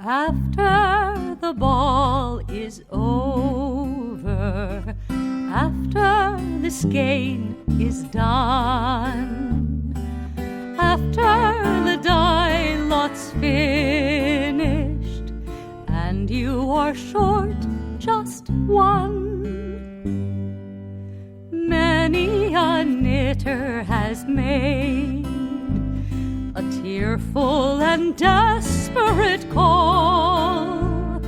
After the ball is over, after this game is done, after the die lot's finished, and you are short just one, many a knitter has made a tearful and desperate call,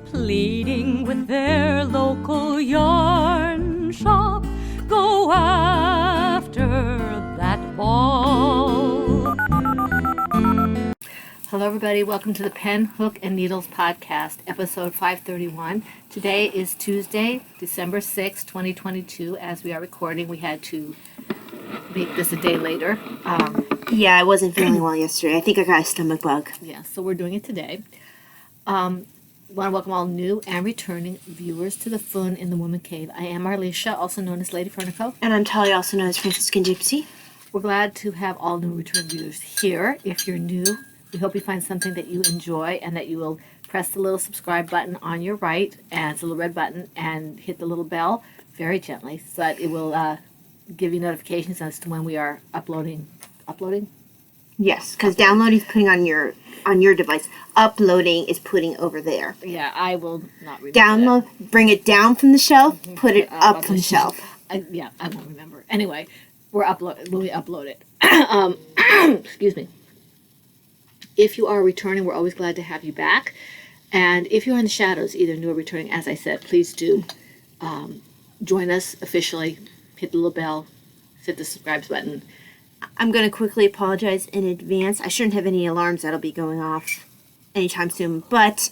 pleading with their local yarn shop, go after that ball. Hello everybody, welcome to the Pen, Hook, and Needles podcast, episode 531. Today is Tuesday, December 6, 2022. As we are recording, we had to make this a day later. Yeah, I wasn't feeling well yesterday. I think I got a stomach bug. Yeah, so we're doing it today. Want to welcome all new and returning viewers to the Fun in the Woman Cave. I am Marlisha, also known as Lady Fernico. And I'm Talia, also known as Franciscan Gypsy. We're glad to have all new return viewers here. If you're new, we hope you find something that you enjoy and that you will press the little subscribe button on your right, and it's a little red button, and hit the little bell very gently so that it will give you notifications as to when we are uploading. Yes, because downloading is putting on your device. Uploading is putting over there. Yeah, I will not remember. Download, bring it down from the shelf, put it up from the shelf. I won't remember. Anyway, when we upload it. Excuse me. If you are returning, we're always glad to have you back. And if you're in the shadows, either new or returning, as I said, please do join us officially. Hit the little bell, hit the subscribe button. I'm going to quickly apologize in advance. I shouldn't have any alarms that'll be going off anytime soon. But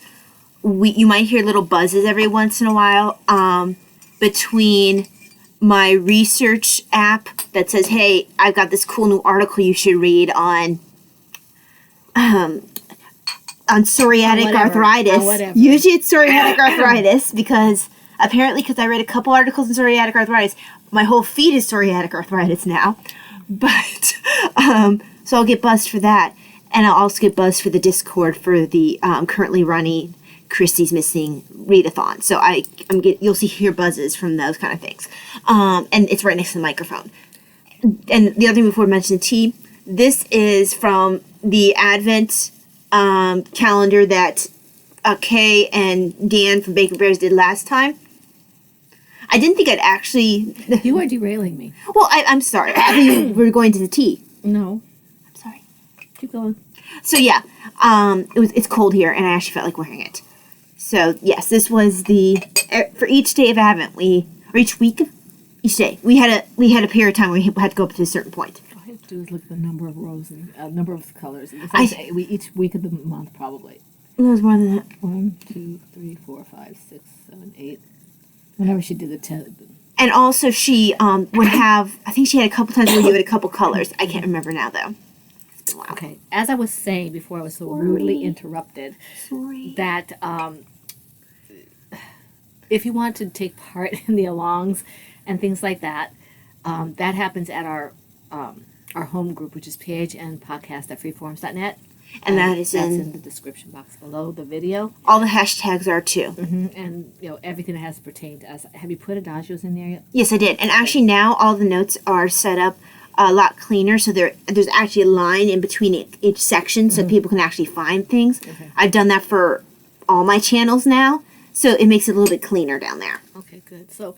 you might hear little buzzes every once in a while between my research app that says, hey, I've got this cool new article you should read on psoriatic arthritis. Usually it's psoriatic arthritis because apparently I read a couple articles on psoriatic arthritis. My whole feed is psoriatic arthritis now. But, so I'll get buzzed for that. And I'll also get buzzed for the Discord for the currently running Christie's Missing Readathon. So you'll hear buzzes from those kind of things. And it's right next to the microphone. And the other thing before I mention the tea, this is from the Advent calendar that Kay and Dan from Baker Bears did last time. I didn't think I'd actually... You are derailing me. Well, I'm sorry. I think we're going to the tea. No. I'm sorry. Keep going. So, yeah. It's cold here, and I actually felt like wearing it. So, yes, this was for each day of Advent, each day, we had a period of time where we had to go up to a certain point. All I have to do is look at the number of rows and number of colors. Each week of the month, probably. It was more than that. 1, 2, 3, 4, 5, 6, 7, 8. Whenever she did the 10. And also she would have, I think she had a couple times where you had a couple colors. I can't remember now, though. It's been a while. Okay, as I was saying before I was so rudely interrupted, that if you want to take part in the alongs and things like that, that happens at our home group, which is phnpodcast.freeforums.net. And that's in the description box below the video. All the hashtags are too. Mm-hmm. And everything that has pertained to us. Have you put adagios in there yet? Yes, I did. And actually now all the notes are set up a lot cleaner, so there's actually a line in between each section, so people can actually find things. Okay. I've done that for all my channels now, so it makes it a little bit cleaner down there. Okay, good. So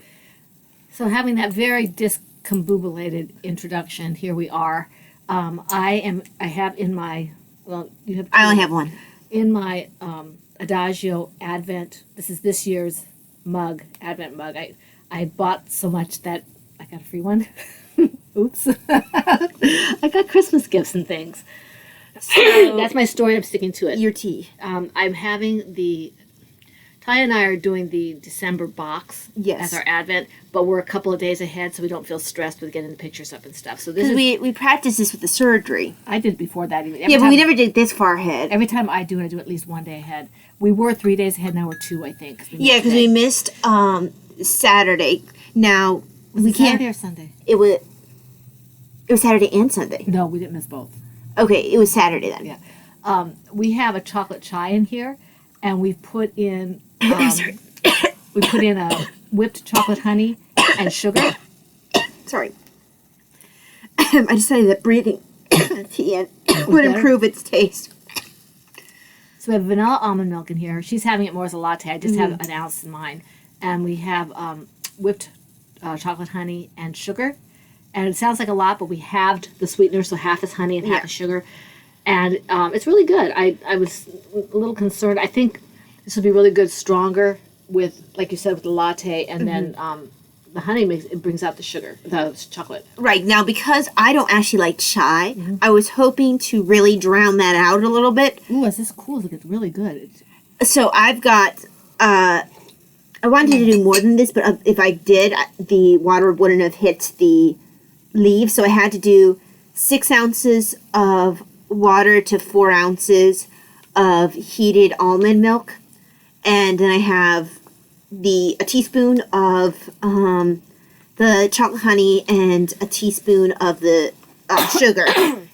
having that very discombobulated introduction, here we are. I have in my... Well, you have. I only have one. In my Adagio Advent, this is this year's Advent mug. I bought so much that I got a free one. Oops. I got Christmas gifts and things. So that's my story. I'm sticking to it. Your tea. I'm having Ty and I are doing the December box as our Advent, but we're a couple of days ahead, so we don't feel stressed with getting the pictures up and stuff. So this we practiced this with the surgery. I did before that. But we never did this far ahead. Every time I do it at least one day ahead. We were 3 days ahead, now we're 2, I think. Because we missed Saturday. Now we can't. Saturday or Sunday? It was Saturday and Sunday. No, we didn't miss both. Okay, it was Saturday then. Yeah. We have a chocolate chai in here, and we've put in Sorry. we put in a whipped chocolate honey and sugar. Sorry. I decided that breathing tea would improve its taste. So we have vanilla almond milk in here. She's having it more as a latte. I just have an ounce in mine. And we have whipped chocolate honey and sugar. And it sounds like a lot, but we halved the sweetener, so half is honey and half is sugar. And it's really good. I was a little concerned. I think this would be really good, stronger with, like you said, with the latte. And then the honey brings out the sugar, the chocolate. Right. Now, because I don't actually like chai, I was hoping to really drown that out a little bit. Ooh, is this cool? Look, it's really good. So I've got, I wanted to do more than this, but if I did, the water wouldn't have hit the leaves. So I had to do 6 ounces of water to 4 ounces of heated almond milk. And then I have a teaspoon of the chocolate honey and a teaspoon of the sugar.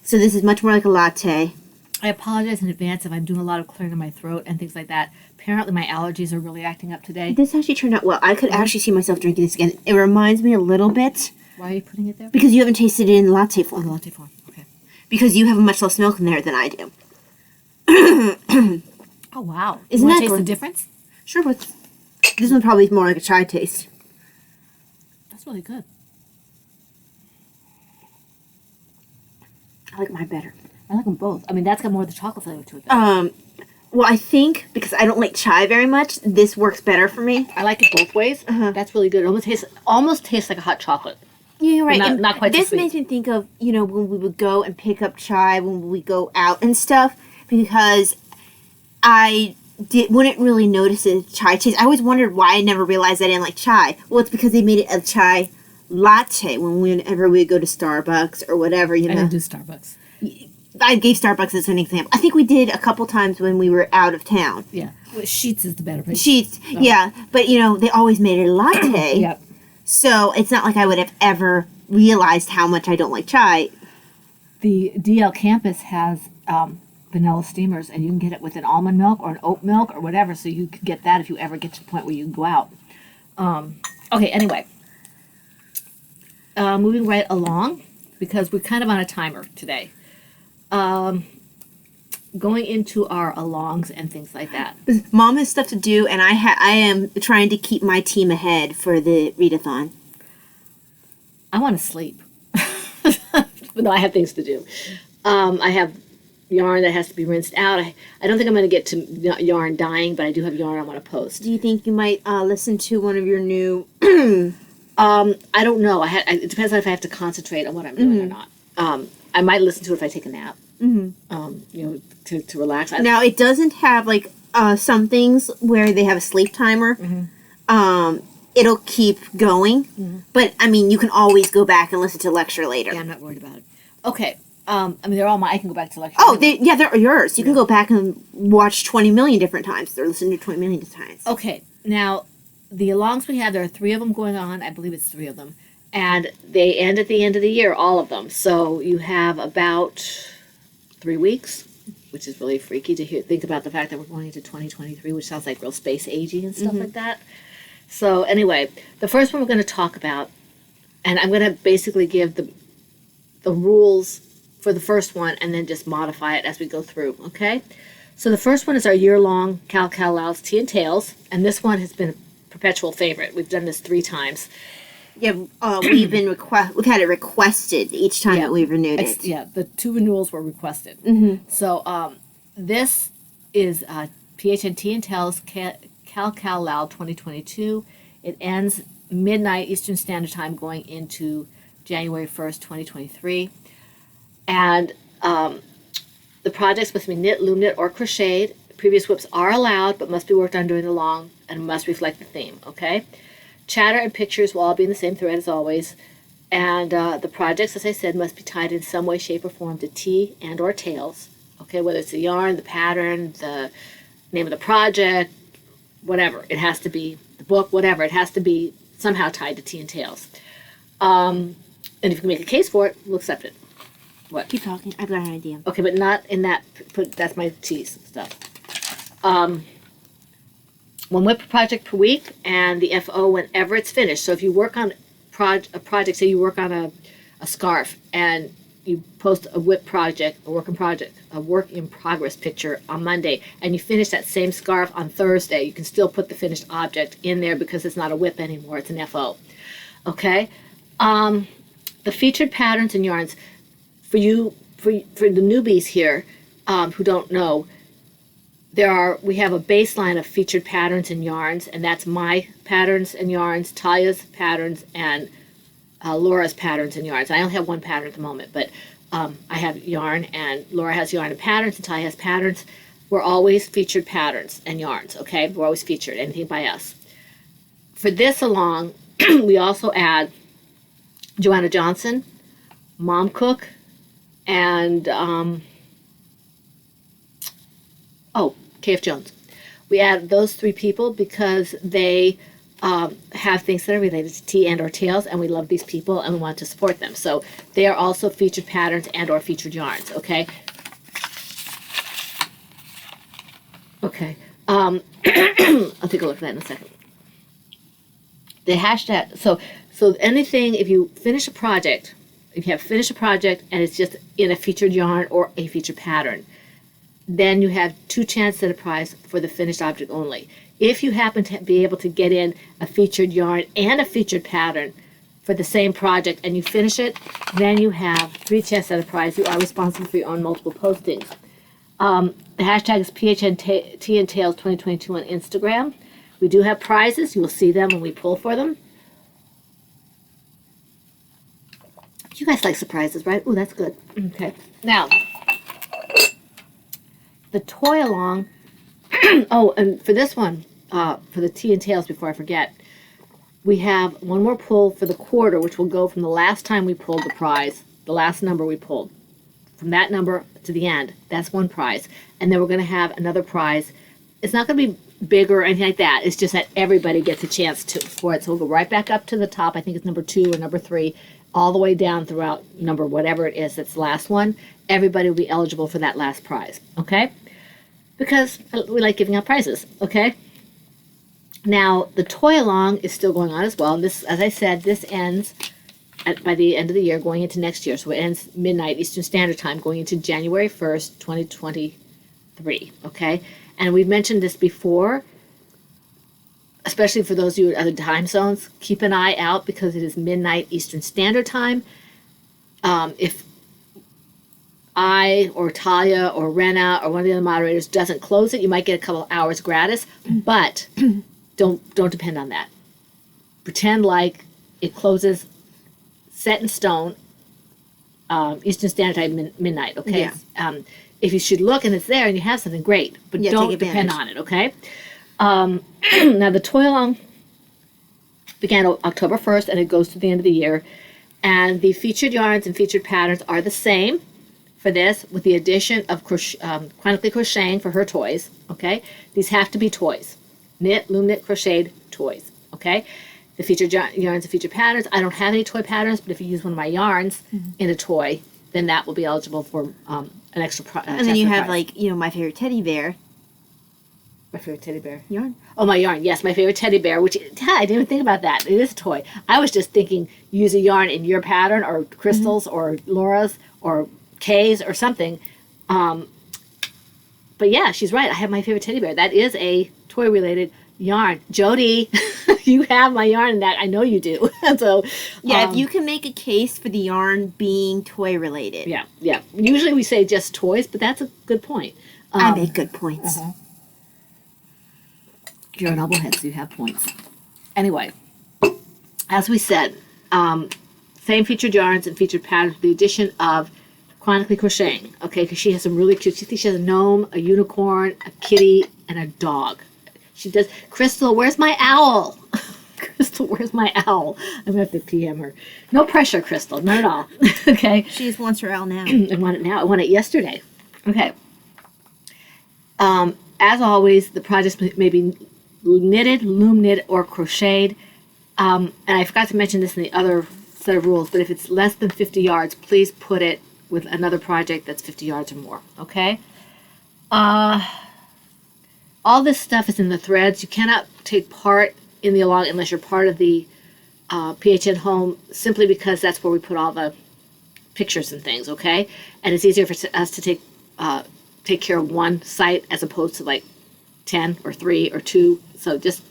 So this is much more like a latte. I apologize in advance if I'm doing a lot of clearing in my throat and things like that. Apparently my allergies are really acting up today. This actually turned out well. I could actually see myself drinking this again. It reminds me a little bit. Why are you putting it there? Because you haven't tasted it in latte form. Oh, latte form. Okay. Because you have much less milk in there than I do. Oh, wow. Isn't you that taste the good? difference? Sure, but this one probably is more like a chai taste. That's really good. I like mine better. I like them both. I mean, that's got more of the chocolate flavor to it, though. Well, I think because I don't like chai very much, this works better for me. I like it both ways. That's really good. It almost tastes like a hot chocolate. Yeah, you're right. Not quite so This sweet. makes me think of, when we would go and pick up chai when we go out and stuff, because I wouldn't really notice a chai taste. I always wondered why I never realized I didn't like chai. Well, it's because they made it a chai latte whenever we would go to Starbucks or whatever, I don't do Starbucks. I gave Starbucks as an example. I think we did a couple times when we were out of town. Yeah. Well, Sheets is the better place. Sheets, yeah. But, they always made it a latte. Yep. So it's not like I would have ever realized how much I don't like chai. The DL campus has vanilla steamers, and you can get it with an almond milk or an oat milk or whatever, so you can get that if you ever get to the point where you can go out. Okay, anyway. Moving right along, because we're kind of on a timer today. Going into our alongs and things like that. Mom has stuff to do, and I am trying to keep my team ahead for the readathon. I want to sleep. No, I have things to do. I have yarn that has to be rinsed out. I don't think I'm going to get to yarn dyeing, but I do have yarn I want to post. Do you think you might listen to one of your new... I don't know. It depends on if I have to concentrate on what I'm doing or not. I might listen to it if I take a nap. To relax. Now, it doesn't have, some things where they have a sleep timer. It'll keep going. But, you can always go back and listen to lecture later. Yeah, I'm not worried about it. Okay. They're all mine. I can go back to lecture. Oh, they're yours. You can go back and watch 20 million different times. Or listen to 20 million times. Okay. Now, the alongs we have, there are 3 of them going on. I believe it's 3 of them. And they end at the end of the year, all of them. So you have about 3 weeks, which is really freaky to think about the fact that we're going into 2023, which sounds like real space agey and stuff like that. So anyway, the first one we're going to talk about, and I'm going to basically give the rules for the first one and then just modify it as we go through, okay? So the first one is our year-long Cal Lal's Tea and Tales, and this one has been a perpetual favorite. We've done this 3 times. Yeah, we've had it requested each time that we've renewed it. Yeah, the 2 renewals were requested. So this is PHNT and Tales Cal Lal 2022. It ends midnight Eastern Standard Time going into January 1st, 2023. And the projects must be knit, loom knit, or crocheted. Previous whips are allowed, but must be worked on during the long and must reflect the theme, okay? Chatter and pictures will all be in the same thread as always. And the projects, as I said, must be tied in some way, shape, or form to tea and or tails. Okay, whether it's the yarn, the pattern, the name of the project, whatever. It has to be the book, whatever. It has to be somehow tied to tea and tails. And if you can make a case for it, we'll accept it. What? Keep talking. I've got an idea. Okay, but not in that. That's my cheese stuff. 1 whip project per week, and the FO whenever it's finished. So if you work on a project, say you work on a scarf, and you post a whip project, a work in progress picture on Monday, and you finish that same scarf on Thursday, you can still put the finished object in there because it's not a whip anymore, it's an FO. Okay? The featured patterns and yarns, for the newbies here who don't know, we have a baseline of featured patterns and yarns, and that's my patterns and yarns, Talia's patterns, and Laura's patterns and yarns. I only have one pattern at the moment, but I have yarn, and Laura has yarn and patterns, and Talia has patterns. We're always featured patterns and yarns, okay? We're always featured, anything by us. For this along, we also add Joanna Johnson, Mom Cook, and KF Jones. We add those 3 people because they have things that are related to tea and or tails, and we love these people and we want to support them. So they are also featured patterns and or featured yarns, okay? Okay. I'll take a look at that in a second. The hashtag, so anything, if you finish a project, if you have finished a project and it's just in a featured yarn or a featured pattern, then you have 2 chances at a prize for the finished object only. If you happen to be able to get in a featured yarn and a featured pattern for the same project and you finish it, then you have 3 chances at a prize. You are responsible for your own multiple postings. The hashtag is PHNT and Tails 2022 on Instagram. We do have prizes. You will see them when we pull for them. You guys like surprises, right? Oh, that's good. Okay. Now, the toy along. Oh, and for this one, for the Tea and Tails, before I forget, we have one more pull for the quarter, which will go from the last time we pulled the prize, the last number we pulled. From that number to the end, that's 1 prize. And then we're going to have another prize. It's not going to be big or anything like that. It's just that everybody gets a chance for it. So we'll go right back up to the top. I think it's number 2 or number 3, all the way down throughout number whatever it is that's the last one. Everybody will be eligible for that last prize, okay? Because we like giving out prizes, okay? Now, the toy along is still going on as well. And this, as I said, this ends by the end of the year, going into next year. So it ends midnight Eastern Standard Time, going into January 1st, 2023, okay? And we've mentioned this before, especially for those of you in other time zones. Keep an eye out because it is midnight Eastern Standard Time. If I or Talia or Rena or one of the other moderators doesn't close it, you might get a couple hours gratis, but don't depend on that. Pretend like it closes set in stone, Eastern Standard Time midnight, okay? Yeah. If you should look and it's there and you have something, great, but Yeah, don't depend on it, okay? Now, the toy along began October 1st and it goes to the end of the year, and the featured yarns and featured patterns are the same for this, with the addition of chronically crocheting for her toys, okay? These have to be toys. Knit, loom knit, crocheted toys, okay? The featured yarns and featured patterns, I don't have any toy patterns, but if you use one of my yarns in a toy, then that will be eligible for an extra prize. And then you have, like, you know, my favorite teddy bear. My favorite teddy bear. Yarn. Oh, my yarn. Yes, my favorite teddy bear, which, I didn't even think about that. It is a toy. I was just thinking use a yarn in your pattern or Crystal's or Laura's or Kay's or something. But yeah, she's right. I have my favorite teddy bear. That is a toy-related yarn. Jody, you have my yarn in that. I know you do. So yeah, if you can make a case for the yarn being toy-related. Yeah, yeah. Usually we say just toys, but that's a good point. I make good points. You're an obblehead, so you have points. Anyway, as we said, same featured yarns and featured patterns with the addition of chronically crocheting, okay, because she has some really cute, she has a gnome, a unicorn, a kitty, and a dog. She does. Crystal, where's my owl? Crystal, where's my owl? I'm going to have to PM her. No pressure, Crystal, not at all. Okay. She just wants her owl now. I want it now. I want it yesterday. Okay. As always, the projects may be knitted, loom knit, or crocheted. And I forgot to mention this in the other set of rules, but if it's less than 50 yards, please put it with another project that's 50 yards or more, okay? All this stuff is in the threads. You cannot take part in the along unless you're part of the PHN home, simply because that's where we put all the pictures and things, okay? And it's easier for us to take care of one site as opposed to like 10 or 3 or 2. So just,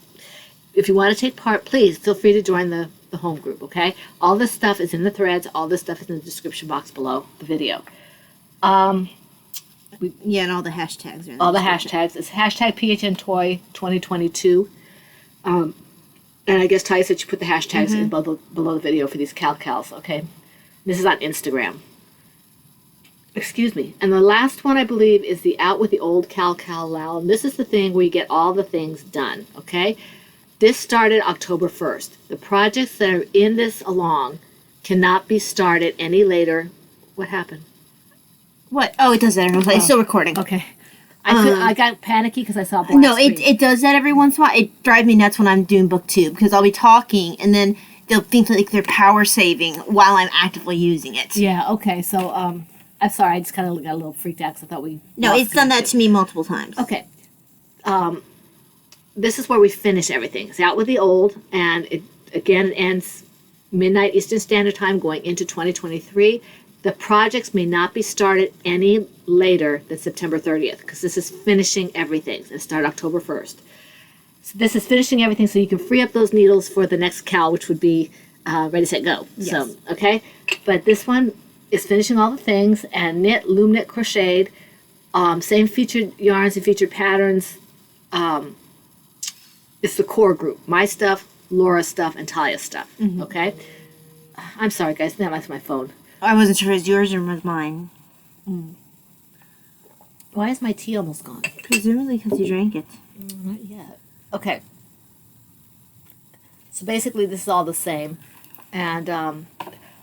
if you want to take part, please feel free to join the home group, okay? All this stuff is in the threads. All this stuff is in the description box below the video. Yeah, and all the hashtags are in All the hashtags. It's hashtag PHN Toy 2022. And I guess Ty said you put the hashtags in below the video for these cal-cals, okay? This is on Instagram. Excuse me. And the last one, I believe, is the Out with the Old cal-cal-lal. And this is the thing where you get all the things done, okay? This started October 1st. The projects that are in this along cannot be started any later. What happened? What? Oh, it does that. It's still recording. Okay. I got panicky because I saw black No, screen. it does that every once in a while. It drives me nuts when I'm doing book 2 because I'll be talking and then they'll think like they're power saving while I'm actively using it. Yeah, okay. So, I'm sorry. I just kind of got a little freaked out because I thought we... No, it's done that to me multiple times. Okay. This is where we finish everything. It's Out with the Old, and it ends midnight Eastern Standard Time going into 2023. The projects may not be started any later than September 30th because this is finishing everything. It started October 1st. So this is finishing everything so you can free up those needles for the next cal, which would be Ready, Set, Go. Yes. So, okay? But this one is finishing all the things, and knit, loom knit, crocheted, same featured yarns and featured patterns. It's the core group. My stuff, Laura's stuff, and Talia's stuff, okay? I'm sorry, guys. That's my phone. I wasn't sure if it was yours or was mine. Why is my tea almost gone? Presumably because you drank it. Not yet. Okay. So basically, this is all the same. And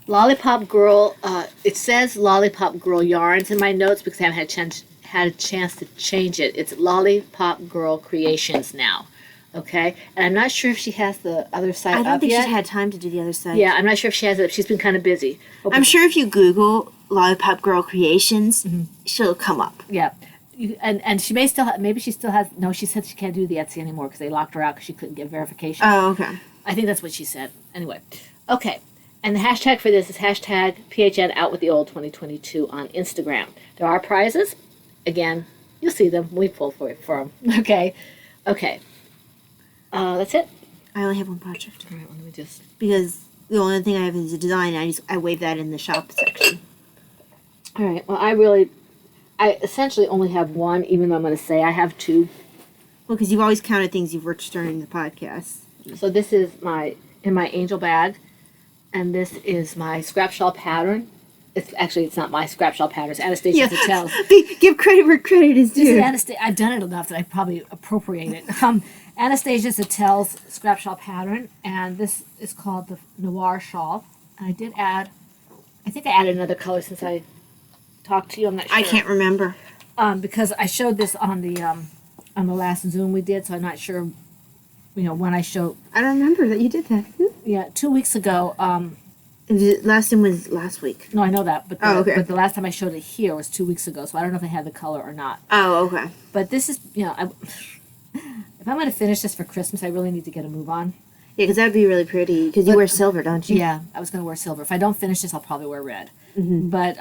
Lollipop Girl, it says Lollipop Girl Yarns in my notes because I haven't had a chance to change it. It's Lollipop Girl Creations now. Okay? And I'm not sure if she has the other site up yet. I don't think she's had time to do the other side. Yeah, I'm not sure if she has it. She's been kind of busy. I'm sure if you Google Lollipop Girl Creations, she'll come up. Yeah. And she may still have, maybe she still has, no, she said she can't do the Etsy anymore because they locked her out because she couldn't get verification. Oh, okay. I think that's what she said. Anyway. Okay. And the hashtag for this is hashtag PHN Out with the Old 2022 on Instagram. There are prizes. Again, you'll see them. We pull for them. Okay. Okay. That's it. I only have one project. All right, well, let me just... Because the only thing I have is a design, and I wave that in the shop section. All right. Well, I essentially only have one, even though I'm going to say I have 2. Well, because you've always counted things you've worked during the podcast. So this is in my angel bag, and this is my scrap shawl pattern. It's not my scrap shawl pattern. It's Anastasia Satel's. Give credit where credit is due. I've done it enough that I probably appropriate it. Anastasia Satel's scrap shawl pattern, and this is called the Noir Shawl. And I think I added another color since I talked to you. I'm not sure. I can't remember. Because I showed this on the last Zoom we did, so I'm not sure, when I showed. I don't remember that you did that. Yeah, 2 weeks ago. The last one was last week. No, I know that, but okay. But the last time I showed it here was 2 weeks ago, so I don't know if I had the color or not. Oh, okay. But this is, if I'm going to finish this for Christmas, I really need to get a move on. Yeah, because that'd be really pretty. Because you wear silver, don't you? Yeah, I was going to wear silver. If I don't finish this, I'll probably wear red. Mm-hmm. But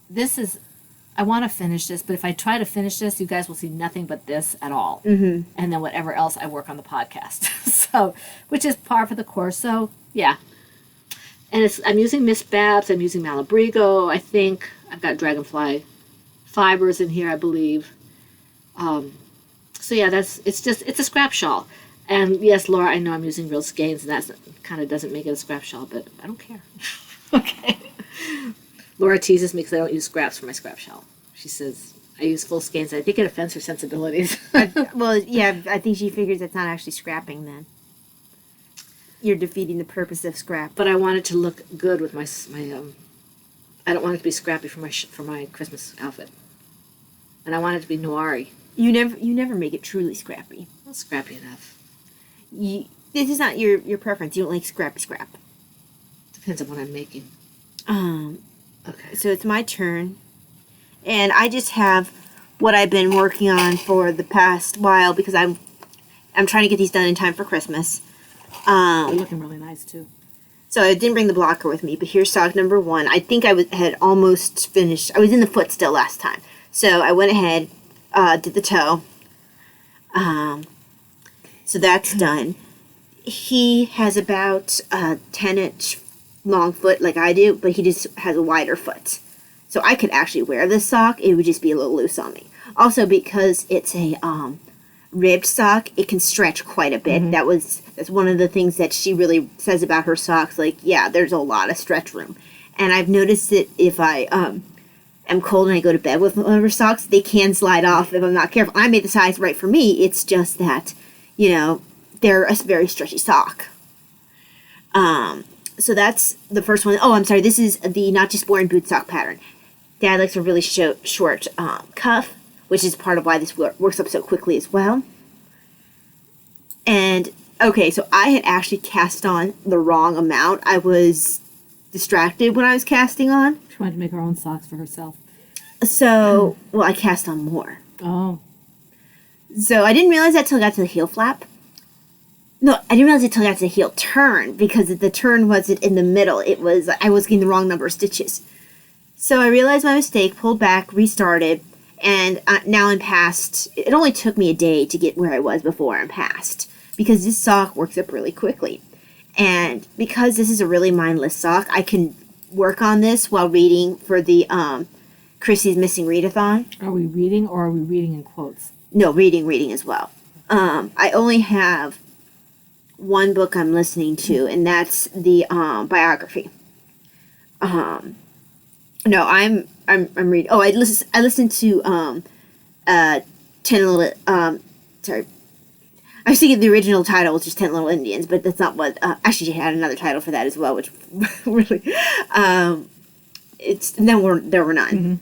this is, I want to finish this, but if I try to finish this, you guys will see nothing but this at all. Mm-hmm. And then whatever else I work on the podcast. So, which is par for the course. So, yeah. And I'm using Miss Babs. I'm using Malabrigo. I think I've got Dragonfly fibers in here, I believe. So yeah, it's a scrap shawl. And yes, Laura, I know I'm using real skeins, and that kind of doesn't make it a scrap shawl, but I don't care. Okay. Laura teases me because I don't use scraps for my scrap shawl. She says I use full skeins. I think it offends her sensibilities. Well, yeah, I think she figures it's not actually scrapping then. You're defeating the purpose of scrap. But I want it to look good with my I don't want it to be scrappy for my Christmas outfit. And I want it to be noiry. You never make it truly scrappy. Not scrappy enough. This is not your preference. You don't like scrappy scrap. Depends on what I'm making. Okay. So it's my turn. And I just have what I've been working on for the past while because I'm trying to get these done in time for Christmas. They're looking really nice too. So I didn't bring the blocker with me, but here's sock number 1. I think had almost finished. I was in the foot still last time. So I went ahead, did the toe. So that's done. He has about a 10-inch long foot like I do, but he just has a wider foot. So I could actually wear this sock. It would just be a little loose on me. Also, because it's a ribbed sock, it can stretch quite a bit. That's one of the things that she really says about her socks. Like, yeah, there's a lot of stretch room. And I've noticed that if I am cold and I go to bed with one of her socks, they can slide off if I'm not careful. I made the size right for me. It's just that, they're a very stretchy sock. So that's the first one. Oh, I'm sorry. This is the Not Just Born boot sock pattern. Dad likes a really short cuff, which is part of why this works up so quickly as well. And, okay, so I had actually cast on the wrong amount. I was distracted when I was casting on. She wanted to make her own socks for herself. So, well, I cast on more. Oh. So I didn't realize that till I got to the heel flap. No, I didn't realize it till I got to the heel turn, because the turn wasn't in the middle. I was getting the wrong number of stitches. So I realized my mistake, pulled back, restarted, and now I'm past. It only took me a day to get where I was before I'm past, because this sock works up really quickly. And because this is a really mindless sock, I can work on this while reading for the Chrissy's Missing Readathon. Are we reading, or are we reading in quotes? No, reading as well. I only have one book I'm listening to, and that's the biography. No, I'm reading. Oh, I listened to 10 Little. Sorry, I was thinking the original title was just 10 Little Indians, but that's not what. Actually, it had another title for that as well, which really, there were none. Mm-hmm.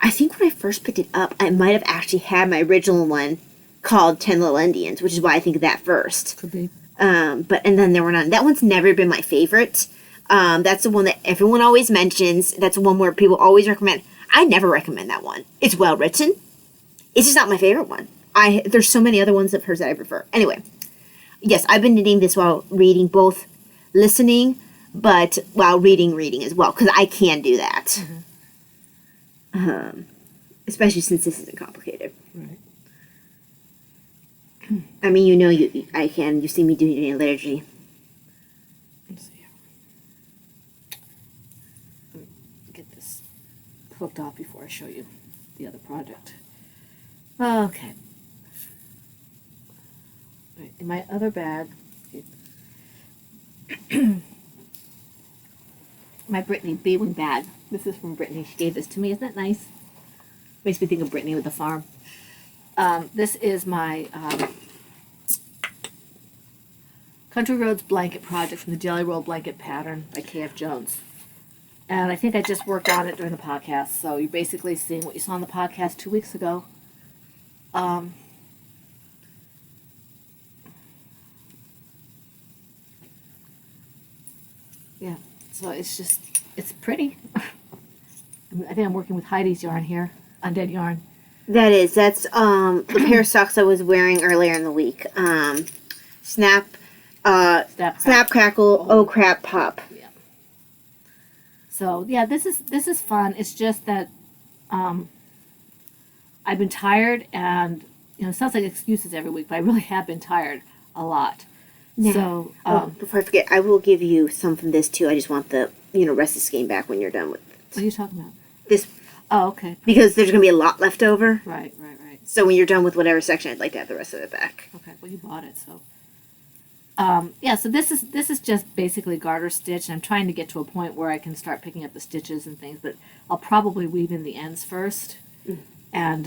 I think when I first picked it up, I might have actually had my original one called 10 Little Indians, which is why I think of that first. Could be. And then there were none. That one's never been my favorite. That's the one that everyone always mentions. That's the one where people always recommend. I never recommend that one. It's well written. It's just not my favorite one. There's so many other ones of hers that I prefer. Anyway, yes, I've been knitting this while reading, both listening, but while reading as well, because I can do that. Mm-hmm. Especially since this isn't complicated. Right. I mean, I can. You see me doing it in liturgy. Let's see here. Let me get this hooked off before I show you the other project. Okay. Right, in my other bag, my Brittany B-Wing bag. This is from Brittany. She gave this to me. Isn't that nice? Makes me think of Brittany with the farm. This is my Country Roads blanket project from the Jelly Roll blanket pattern by K.F. Jones. And I think I just worked on it during the podcast. So you're basically seeing what you saw on the podcast 2 weeks ago. Yeah, so it's pretty. I think I'm working with Heidi's yarn here, Undead Yarn. That's the pair of socks I was wearing earlier in the week. Snap, Crackle, Oh Crap, Pop. Yeah. So yeah, this is fun. It's just that I've been tired, and it sounds like excuses every week, but I really have been tired a lot. Yeah. So before I forget, I will give you some from this too. I just want the rest of the skein back when you're done with it. What are you talking about? This. Oh, okay. Because there's going to be a lot left over. Right. So when you're done with whatever section, I'd like to have the rest of it back. Okay. Well, you bought it, so. Yeah. So this is just basically garter stitch, and I'm trying to get to a point where I can start picking up the stitches and things. But I'll probably weave in the ends first, and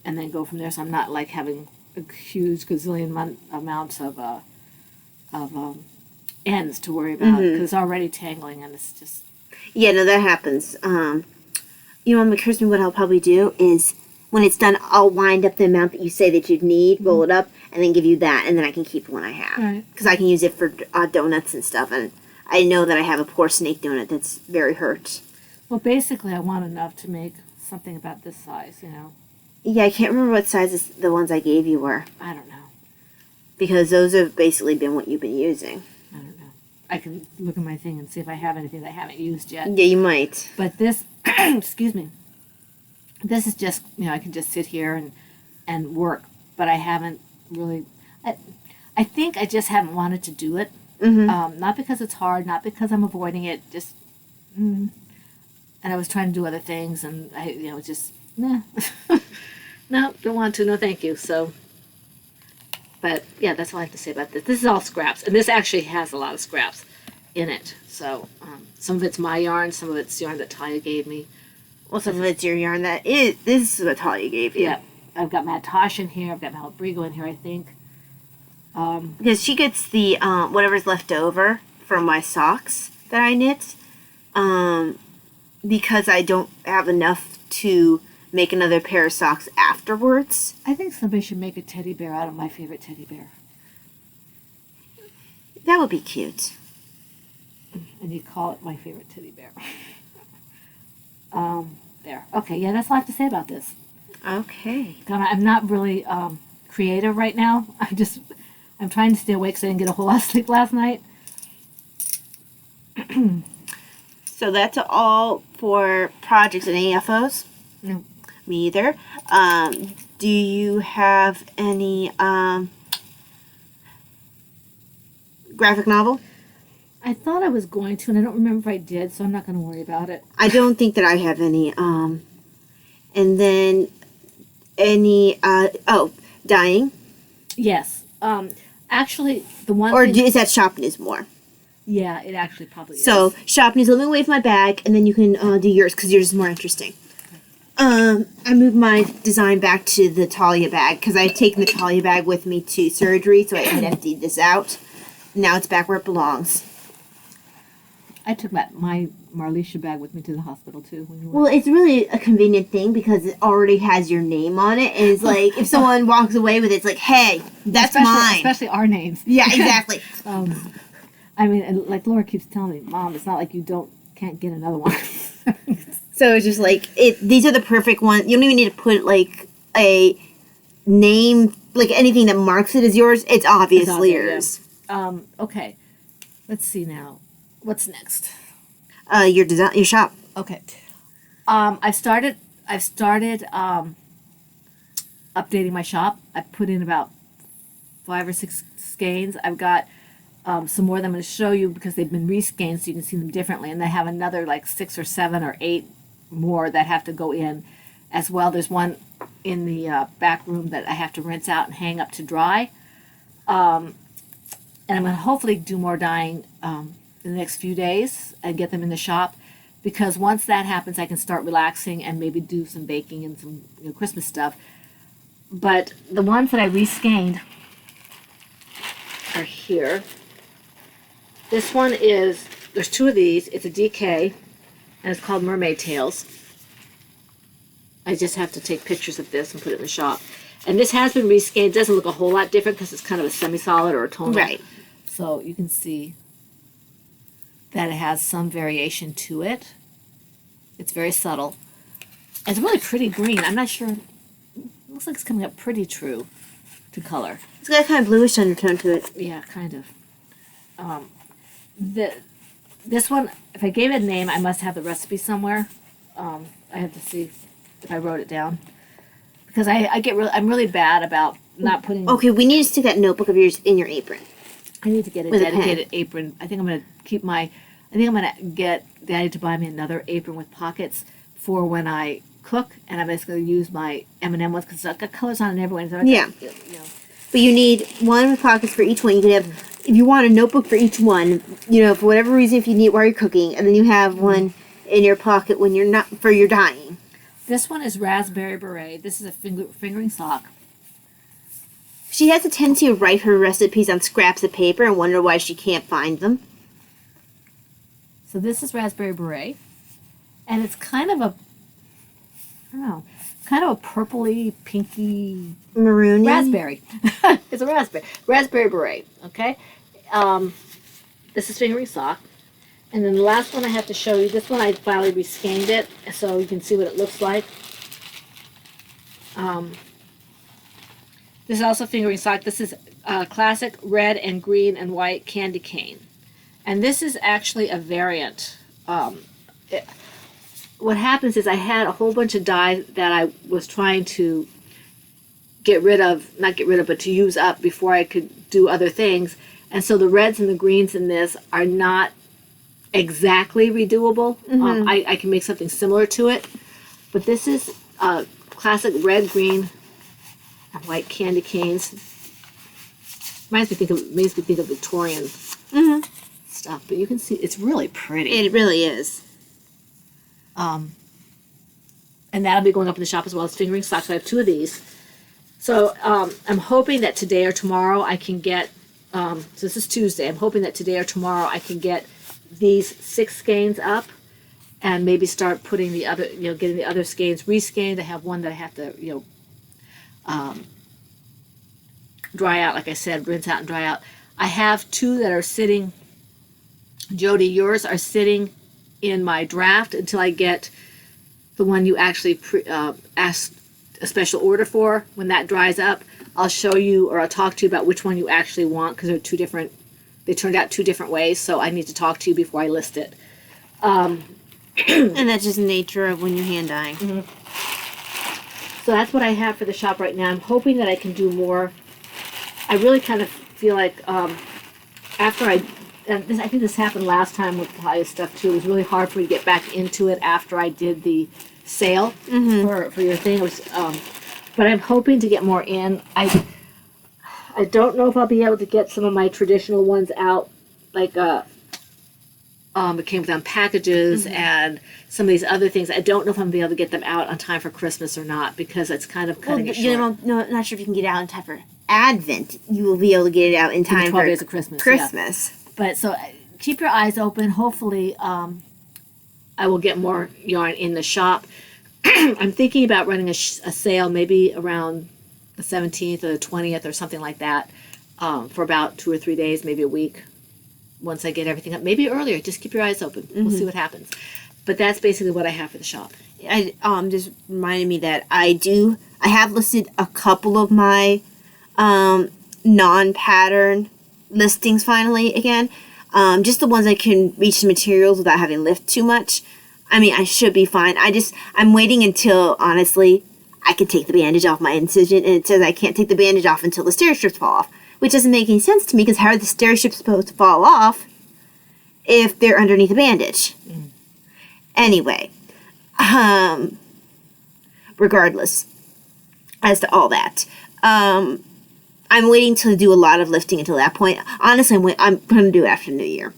then go from there. So I'm not like having a huge gazillion amounts of ends to worry about, because it's already tangling, and it's just. Yeah, no, that happens. What occurs to me, what I'll probably do is, when it's done, I'll wind up the amount that you say that you'd need, roll it up, and then give you that, and then I can keep the one I have. Right. Because I can use it for donuts and stuff, and I know that I have a poor snake donut that's very hurt. Well, basically, I want enough to make something about this size, Yeah, I can't remember what sizes the ones I gave you were. I don't know. Because those have basically been what you've been using. I don't know. I can look at my thing and see if I have anything that I haven't used yet. Yeah, you might. But this, excuse me, this is just, I can just sit here and work, but I haven't really, I think I just haven't wanted to do it. Mm-hmm. Not because it's hard, not because I'm avoiding it, just, and I was trying to do other things, and I, just, nah. No, don't want to, no thank you, so. But yeah, that's all I have to say about this. This is all scraps, and this actually has a lot of scraps in it. So some of it's my yarn, some of it's yarn that Talia gave me. Well, some of it's your yarn this is what Talia gave you. Yeah, I've got Mad Tosh in here. I've got Malbrigo in here, I think. Because she gets the whatever's left over from my socks that I knit. Because I don't have enough to make another pair of socks afterwards. I think somebody should make a teddy bear out of my favorite teddy bear. That would be cute. And you call it my favorite teddy bear. There. Okay, yeah, that's all I have to say about this. Okay. I'm not really creative right now. I'm trying to stay awake because I didn't get a whole lot of sleep last night. So that's all for projects and AFOs? No. Me either. Do you have any graphic novel? I thought I was going to, and I don't remember if I did, so I'm not going to worry about it. I don't think that I have any. And then any, dyeing? Yes. Actually, the one Or thing, is that shop news more? yeah, it actually probably is. So, shop news, let me wave my bag, and then you can do yours, because yours is more interesting. I moved my design back to the Talia bag, because I had taken the Talia bag with me to surgery, so I had emptied this out. Now it's back where it belongs. I took my Marlisha bag with me to the hospital, too. When you went. Well, it's really a convenient thing, because it already has your name on it, and it's like, if someone walks away with it, it's like, hey, that's mine. Especially our names. Yeah, exactly. I mean, and like Laura keeps telling me, Mom, it's not like you can't get another one. So it's just like, these are the perfect ones. You don't even need to put like a name, like anything that marks it as yours. It's obviously yours. Yeah. Okay. Let's see now. What's next? Your shop. Okay. I've started updating my shop. I've put in about 5 or 6 skeins. I've got some more that I'm going to show you because they've been reskeined so you can see them differently. And I have another like 6 or 7 or 8 more that have to go in as well. There's one in the back room that I have to rinse out and hang up to dry. And I'm going to hopefully do more dyeing in the next few days and get them in the shop, because once that happens I can start relaxing and maybe do some baking and some Christmas stuff. But the ones that I reskeined are here. This one is, there's 2 of these. It's a DK, and it's called Mermaid Tails. I just have to take pictures of this and put it in the shop. And this has been reskeined. It doesn't look a whole lot different because it's kind of a semi-solid or a tonal. Right. So you can see that it has some variation to it. It's very subtle. It's really pretty green. I'm not sure. It looks like it's coming up pretty true to color. It's got a kind of bluish undertone to it. Yeah, kind of. This one, if I gave it a name, I must have the recipe somewhere. I have to see if I wrote it down, because I'm really bad about not putting. Okay, we need to stick that notebook of yours in your apron. I need to get a dedicated apron. I think I'm gonna get Daddy to buy me another apron with pockets for when I cook, and I'm just gonna use my M&M ones because I've got colors on it everywhere. So yeah. But you need one with pockets for each one. You can have, if you want, a notebook for each one, for whatever reason, if you need it while you're cooking, and then you have one in your pocket when you're not, for your dyeing. This one is Raspberry Beret. This is a fingering sock. She has a tendency to write her recipes on scraps of paper and wonder why she can't find them. So this is Raspberry Beret, and it's kind of a, I don't know, kind of a purpley, pinky, maroon raspberry. It's a raspberry Beret. Okay, this is fingering sock, And then the last one I have to show you, this one I finally reskeined it so you can see what it looks like. This is also fingering sock. This is classic red and green and white candy cane. And this is actually a variant. What happens is I had a whole bunch of dye that I was trying to get rid of, not get rid of, but to use up before I could do other things. And so the reds and the greens in this are not exactly redoable. I can make something similar to it. But this is classic red, green, and white candy canes. Makes me think of Victorian stuff. But you can see it's really pretty. It really is. And that'll be going up in the shop as well as fingering socks. I have 2 of these. So I'm hoping that today or tomorrow I can get, so this is Tuesday, I'm hoping that today or tomorrow I can get these 6 skeins up and maybe start putting the other, getting the other skeins reskeined. I have one that I have to, dry out, like I said, rinse out and dry out. I have 2 that are sitting, Jody, yours are sitting in my draft until I get the one you actually asked a special order for. When that dries up, I'll show you, or I'll talk to you about which one you actually want, because they're 2 different, they turned out 2 different ways, so I need to talk to you before I list it. And that's just the nature of when you're hand dyeing. So that's what I have for the shop right now. I'm hoping that I can do more. I really kind of feel like after I think this happened last time with Paya stuff too. It was really hard for me to get back into it after I did the sale for your thing. It was, but I'm hoping to get more in. I don't know if I'll be able to get some of my traditional ones out, like it came with them packages and some of these other things. I don't know if I'm gonna be able to get them out on time for Christmas or not, because it's kind of cutting it short. No, not sure if you can get it out in time for Advent. You will be able to get it out in time 12 for days of Christmas. Christmas. Yeah. But so keep your eyes open. Hopefully, I will get more yarn in the shop. I'm thinking about running a sale maybe around the 17th or the 20th or something like that, for about 2 or 3 days, maybe a week. Once I get everything up, maybe earlier. Just keep your eyes open. We'll see what happens. But that's basically what I have for the shop. I just reminded me that I have listed a couple of my non-pattern listings finally again. Just the ones I can reach the materials without having to lift too much. I mean, I should be fine. I'm waiting until, honestly, I can take the bandage off my incision, and it says I can't take the bandage off until the steri strips fall off, which doesn't make any sense to me, because how are the steri strips supposed to fall off if they're underneath the bandage? Anyway, regardless, as to all that, I'm waiting to do a lot of lifting until that point. Honestly, I'm going to do it after New Year.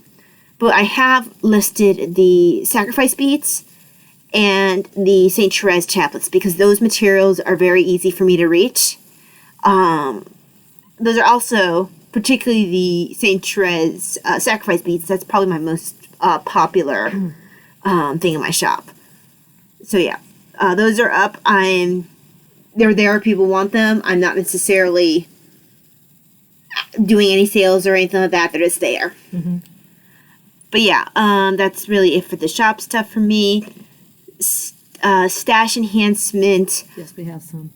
But I have listed the sacrifice beads and the St. Therese chaplets, because those materials are very easy for me to reach. Those are also, particularly the St. Therese sacrifice beads, that's probably my most popular thing in my shop. So yeah, those are up. They're there, people want them. I'm not necessarily doing any sales or anything like that. They're just there. But yeah, that's really it for the shop stuff for me. Stash enhancement. Yes, we have some.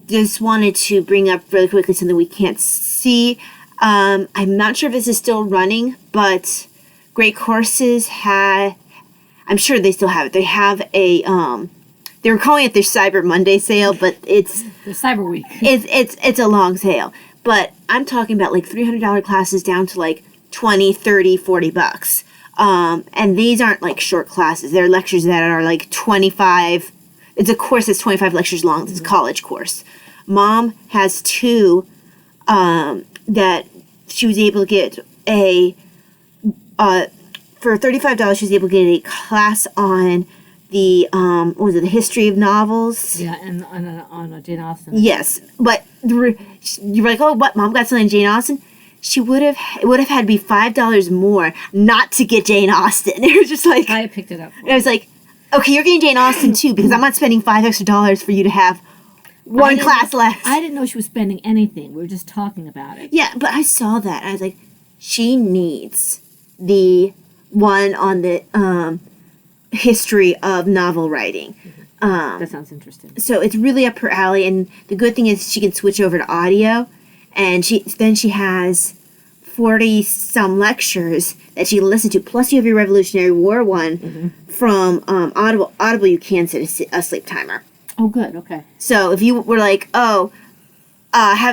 Just wanted to bring up really quickly something we can't see. I'm not sure if this is still running, but Great Courses I'm sure they still have it. They have a, they were calling it their Cyber Monday sale, but it's the Cyber Week. It's a long sale. But I'm talking about like $300 classes down to like $20, $30, $40. And these aren't like short classes. They're lectures that are like 25. It's a course that's 25 lectures long. It's a college course. Mom has 2 that she was able to get for $35, she was able to get a class on the, the history of novels. Yeah, and on Jane Austen. Yes, but you're like, oh, what? Mom got something on Jane Austen? It would have had to be $5 more not to get Jane Austen. It was just like, I picked it up. I was like, okay, you're getting Jane Austen too, because I'm not spending $5 extra for you to have one class less. I didn't know she was spending anything. We were just talking about it. Yeah, but I saw that. I was like, she needs the one on the history of novel writing. That sounds interesting. So it's really up her alley, and the good thing is she can switch over to audio, and she has 40 some lectures that she can listen to. Plus, you have your Revolutionary War one from Audible. Audible, you can set a sleep timer. Oh, good. Okay. So if you were like, have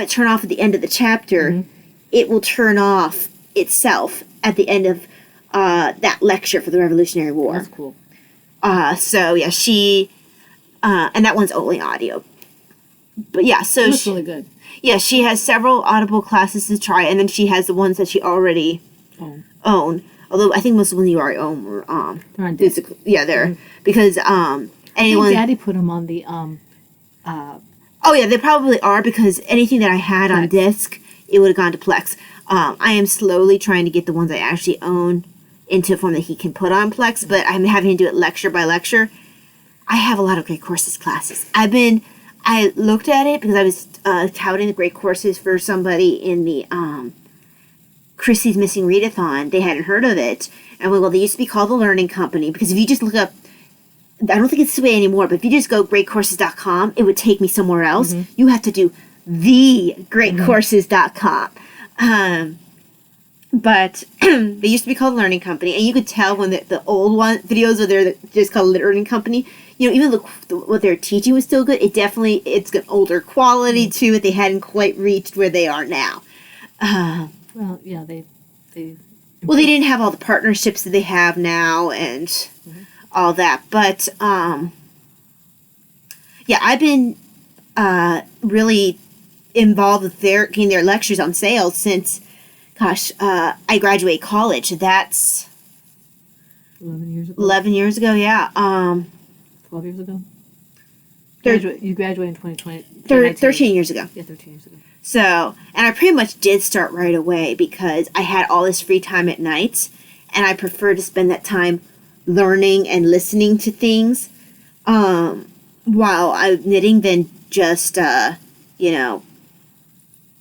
it turn off at the end of the chapter, it will turn off itself at the end of that lecture for the Revolutionary War. That's cool. So yeah, she, and that one's only audio. But yeah, so That's really good. Yeah, she has several Audible classes to try, and then she has the ones that she already own. Although I think most of the ones you already own were they're on disc. Yeah, they're because I anyone. think Daddy put them on the Oh yeah, they probably are because anything that I had on disc, it would have gone to Plex. I am slowly trying to get the ones I actually own into a form that he can put on Plex, but I'm having to do it lecture by lecture. I have a lot of great courses classes. I looked at it because I was touting the great courses for somebody in the Chrissy's Missing Readathon. They hadn't heard of it. And I went, well, they used to be called the Learning Company because if you just look up, I don't think it's this way anymore, but if you just go greatcourses.com, it would take me somewhere else. You have to do the greatcourses.com. But they used to be called Learning Company, and you could tell when the old videos were there that just called Learning Company. You know, even what they're teaching was still good. It's got older quality to it. They hadn't quite reached where they are now. well, yeah, they well, they didn't have all the partnerships that they have now and all that. But yeah, I've been really involved with getting their lectures on sale since. Gosh, I graduated college. That's 11 years ago. 11 years ago, yeah. 12 years ago. You graduated in 2020. 13 years ago. Yeah, 13 years ago. So, and I pretty much did start right away because I had all this free time at night, and I prefer to spend that time learning and listening to things while I'm knitting than just,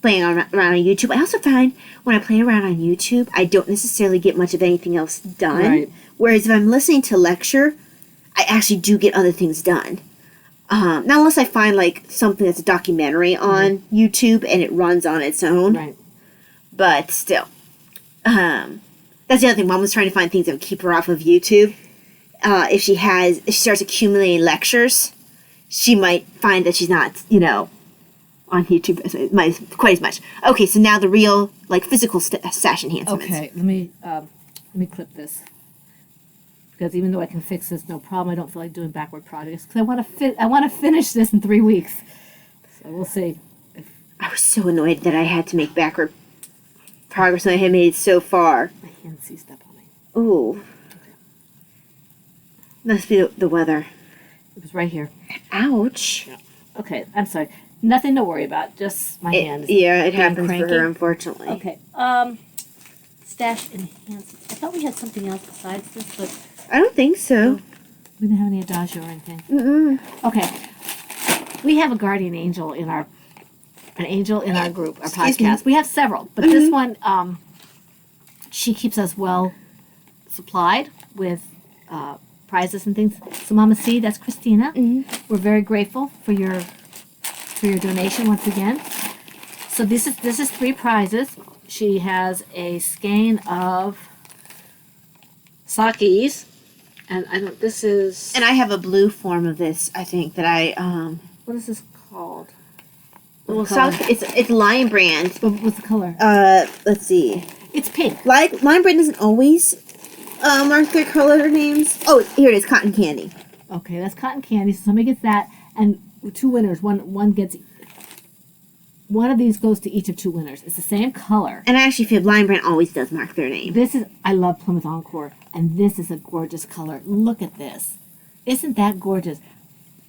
playing around on YouTube. I also find when I play around on YouTube, I don't necessarily get much of anything else done. Right. Whereas if I'm listening to lecture, I actually do get other things done. Not unless I find like something that's a documentary on YouTube and it runs on its own. Right. But still. That's the other thing. Mom was trying to find things that would keep her off of YouTube. If she starts accumulating lectures, she might find that she's not, on YouTube quite as much. Okay, so now the real, physical stash enhancements. Okay, let me clip this. Because even though I can fix this, no problem, I don't feel like doing backward projects. Because I want to finish this in 3 weeks. So we'll see. I was so annoyed that I had to make backward progress and I had made it so far. My hand seized up on me. Ooh. Okay. Must be the weather. It was right here. Ouch. Yeah. Okay, I'm sorry. Nothing to worry about. Just my hand. Yeah, it happens cranky. for her, unfortunately. Okay. Stash enhancements. I thought we had something else besides this, but I don't think so. we didn't have any adagio or anything. Mm-mm. Okay. We have a guardian angel in our group, our Excuse podcast. me. We have several, but this one, she keeps us well supplied with prizes and things. So, Mama C, that's Christina. We're very grateful for your donation once again. So this is 3 prizes. She has a skein of sakis, and this is. And I have a blue form of this, I think, that I, What is this called? well, it's Lion Brand. What's the color? Let's see. It's pink. Lion Brand doesn't always mark their color names. Oh, here it is, Cotton Candy. Okay, that's cotton candy. So somebody gets that, and 2 winners. One of these goes to each of 2 winners. It's the same color. And I actually feel Lion Brand always does mark their name. I love Plymouth Encore, and this is a gorgeous color. Look at this. Isn't that gorgeous?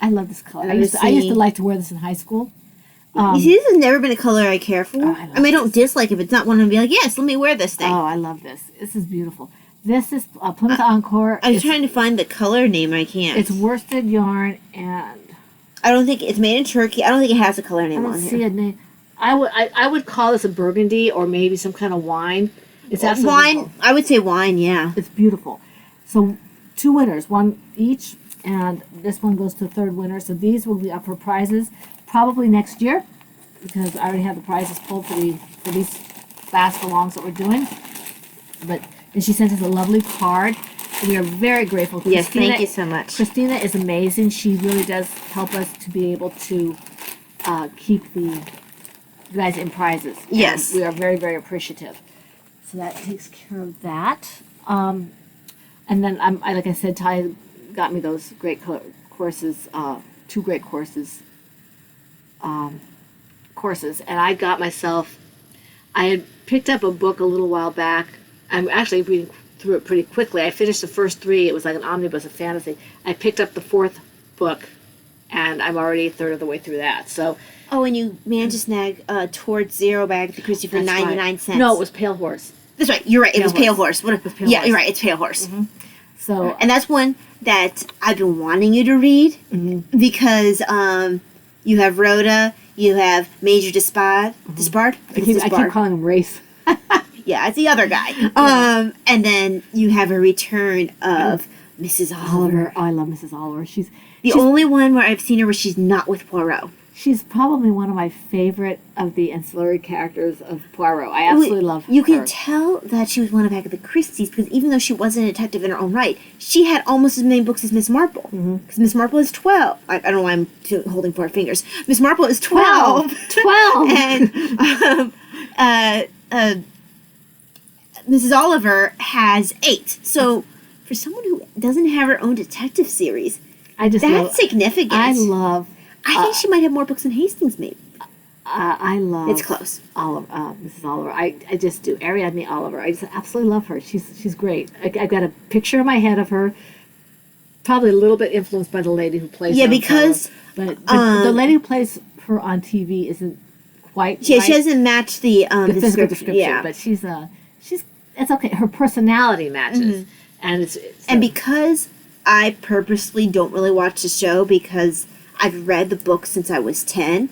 I love this color. I used to like to wear this in high school. You see, this has never been a color I care for. I I don't dislike it, but it's not one to be like, yes, let me wear this thing. Oh, I love this. This is beautiful. This is Plymouth Encore. I was trying to find the color name, I can't. It's worsted yarn, and I don't think it's made in Turkey. I don't think it has a color I name don't on see here. a name. I would call this a burgundy or maybe some kind of wine. It's absolutely wine. beautiful. I would say wine. Yeah. It's beautiful. So 2 winners, one each, and this one goes to the 3rd winner. So these will be up for prizes probably next year, because I already have the prizes pulled for these fast alongs that we're doing. And she sent us a lovely card. We are very grateful. Yes, thank you so much. Christina is amazing. She really does help us to be able to keep you guys in prizes. Yes. And we are very, very appreciative. So that takes care of that. And then, like I said, Ty got me those great courses, 2 great courses. And I got myself, I had picked up a book a little while back. I'm actually reading through it pretty quickly. I finished the first 3. It was like an omnibus of fantasy. I picked up the 4th book, and I'm already a third of the way through that. So. Oh, and you managed to snag Towards Zero by Agatha Christie for 99 cents. No, it was Pale Horse. That's right. You're right. It was Pale Horse. It was Pale yeah, Horse. you're right. It's Pale Horse. Mm-hmm. So, and that's one that I've been wanting you to read because you have Rhoda, you have Major Despard. Despard? I keep calling him Race. Yeah, it's the other guy. And then you have a return of Mrs. Oliver. Oh, I love Mrs. Oliver. She's the only one where I've seen her where she's not with Poirot. She's probably one of my favorite of the ancillary characters of Poirot. I absolutely love her. You can tell that she was one of Agatha Christie's because even though she wasn't a detective in her own right, she had almost as many books as Miss Marple. Because Miss Marple is 12. I don't know why I'm holding 4 fingers. Miss Marple is 12. 12! And Mrs. Oliver has 8. So for someone who doesn't have her own detective series, that's significant. I think she might have more books than Hastings, maybe. I love. It's close. Mrs. Oliver. I just do. Ariadne Oliver. I just absolutely love her. She's great. I've got a picture in my head of her. Probably a little bit influenced by the lady who plays her. Yeah, because but the lady who plays her on TV isn't quite. Yeah, right. she doesn't match the physical description. Yeah, but she's it's okay. Her personality matches, and because I purposely don't really watch the show because I've read the book since I was 10,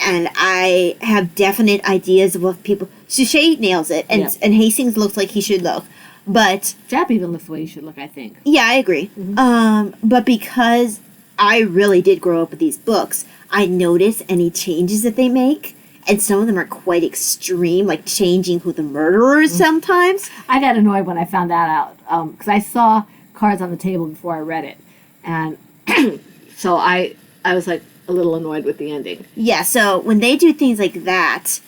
and I have definite ideas of what people. Suchet nails it, and Hastings looks like he should look, but Jap even looks the way he should look. I think. Yeah, I agree. But because I really did grow up with these books, I notice any changes that they make, and some of them are quite extreme, like changing who the murderer is sometimes. I got annoyed when I found that out because I saw cards on the table before I read it, and. So I was like a little annoyed with the ending. Yeah, so when they do things like that,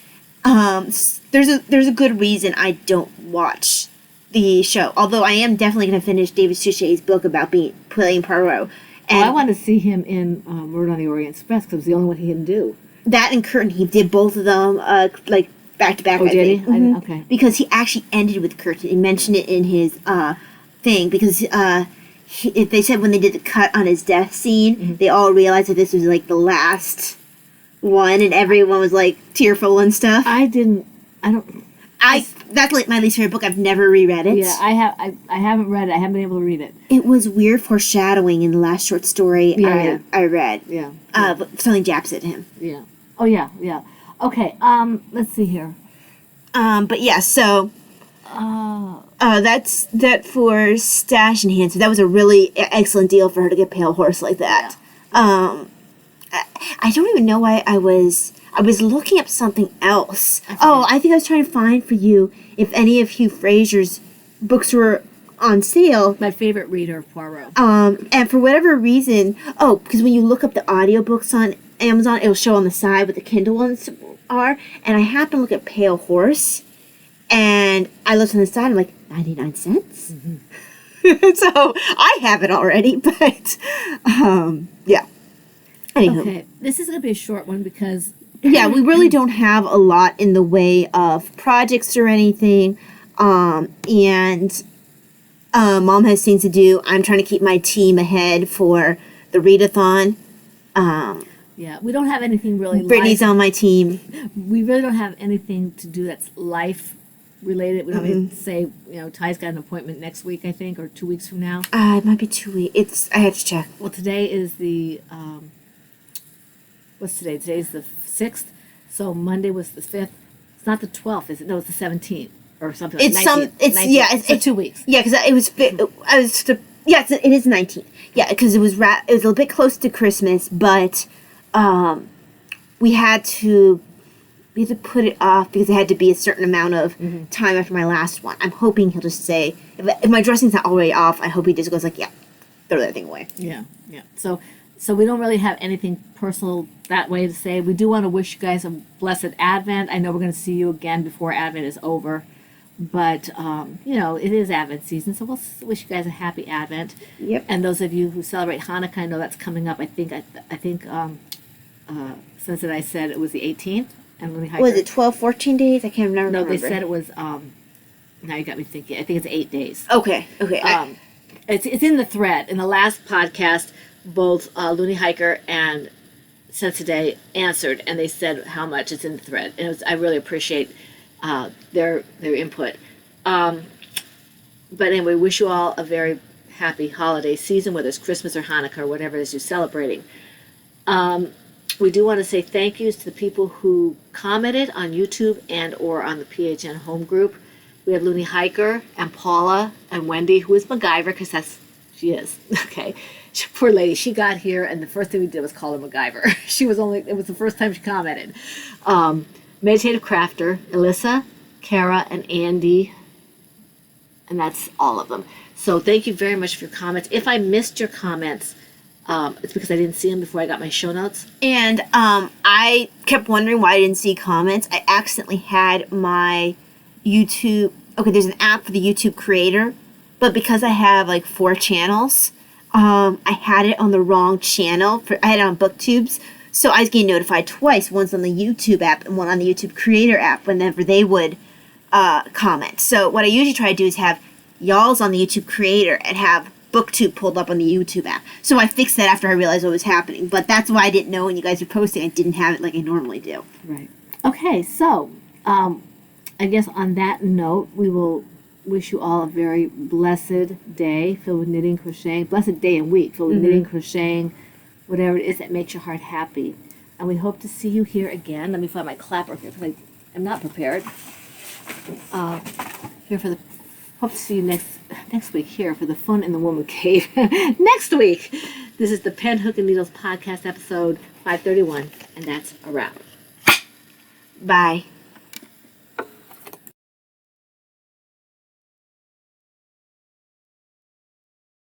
there's a good reason I don't watch the show. Although I am definitely going to finish David Suchet's book about playing Poirot. And I want to see him in Murder on the Orient Express because it was the only one he didn't do. That and Curtin, he did both of them like back to back. Oh, did he? Okay. Because he actually ended with Curtin. He mentioned it in his thing because. They said when they did the cut on his death scene, they all realized that this was like the last one, and everyone was like tearful and stuff. That's like my least favorite book. I've never reread it. Yeah, I haven't read it. I haven't been able to read it. It was weird foreshadowing in the last short story I read. Yeah. But something Jap said to him. Yeah. Oh yeah. Okay. Let's see here. But yeah. So. That's that for Stash and Hanson. That was a really excellent deal for her to get Pale Horse like that. Yeah. I don't even know why I was looking up something else. I think I was trying to find for you if any of Hugh Fraser's books were on sale. My favorite reader of Poirot. And for whatever reason, because when you look up the audiobooks on Amazon, it'll show on the side what the Kindle ones are. And I happened to look at Pale Horse. And I looked on the side, I'm like, 99 cents? So I have it already, but yeah. Anywho. Okay, this is going to be a short one because... Yeah, we really don't have a lot in the way of projects or anything. And Mom has things to do. I'm trying to keep my team ahead for the readathon. Yeah, we don't have anything really Brittany's on my team. We really don't have anything to do that's life related. We don't even say, Ty's got an appointment next week, I think, or 2 weeks from now. It might be 2 weeks. I have to check. Well, today is the, what's today? Today's the 6th, so Monday was the 5th. It's not the 12th, is it? No, it's the 17th. or something. Like It's 19th, it's 19th. yeah, So 2 weeks. Yeah, because it is 19th. Yeah, because it was a little bit close to Christmas, but we had to put it off because it had to be a certain amount of time after my last one. I'm hoping he'll just say, if my dressing's not all the way off, I hope he just goes like, yeah, throw that thing away. Yeah. So we don't really have anything personal that way to say. We do want to wish you guys a blessed Advent. I know we're going to see you again before Advent is over, but it is Advent season, so we'll wish you guys a happy Advent. Yep. And those of you who celebrate Hanukkah, I know that's coming up. I think since I said it was the 18th. And Was it 12, 14 days? I can't remember. No, they said it was. Now you got me thinking. I think it's 8 days. Okay. It's in the thread. In the last podcast, both Looney Hiker and Sense Today answered, and they said how much it's in the thread. And I really appreciate their input. But anyway, wish you all a very happy holiday season, whether it's Christmas or Hanukkah or whatever it is you're celebrating. We do want to say thank yous to the people who commented on YouTube and or on the PHN home group. We have Looney Hiker and Paula and Wendy, who is MacGyver, because she is. Okay. Poor lady. She got here, and the first thing we did was call her MacGyver. It was the first time she commented. Meditative Crafter, Alyssa, Kara, and Andy. And that's all of them. So thank you very much for your comments. If I missed your comments, it's because I didn't see them before I got my show notes. And I kept wondering why I didn't see comments. I accidentally had my YouTube... Okay, there's an app for the YouTube creator, but because I have like 4 channels, I had it on the wrong channel. I had it on BookTubes, so I was getting notified twice. Once on the YouTube app and one on the YouTube creator app whenever they would comment. So what I usually try to do is have y'all's on the YouTube creator and have BookTube pulled up on the YouTube app. So I fixed that after I realized what was happening. But that's why I didn't know when you guys were posting. I didn't have it like I normally do. Right. Okay, so I guess on that note, we will wish you all a very blessed day filled with knitting, crocheting, blessed day and week filled with knitting, crocheting, whatever it is that makes your heart happy. And we hope to see you here again. Let me find my clapper here because I'm not prepared. Hope to see you next week here for the Fun in the Woman Cave. Next week, this is the Pen, Hook, and Needles podcast episode 531, and that's a wrap. Bye.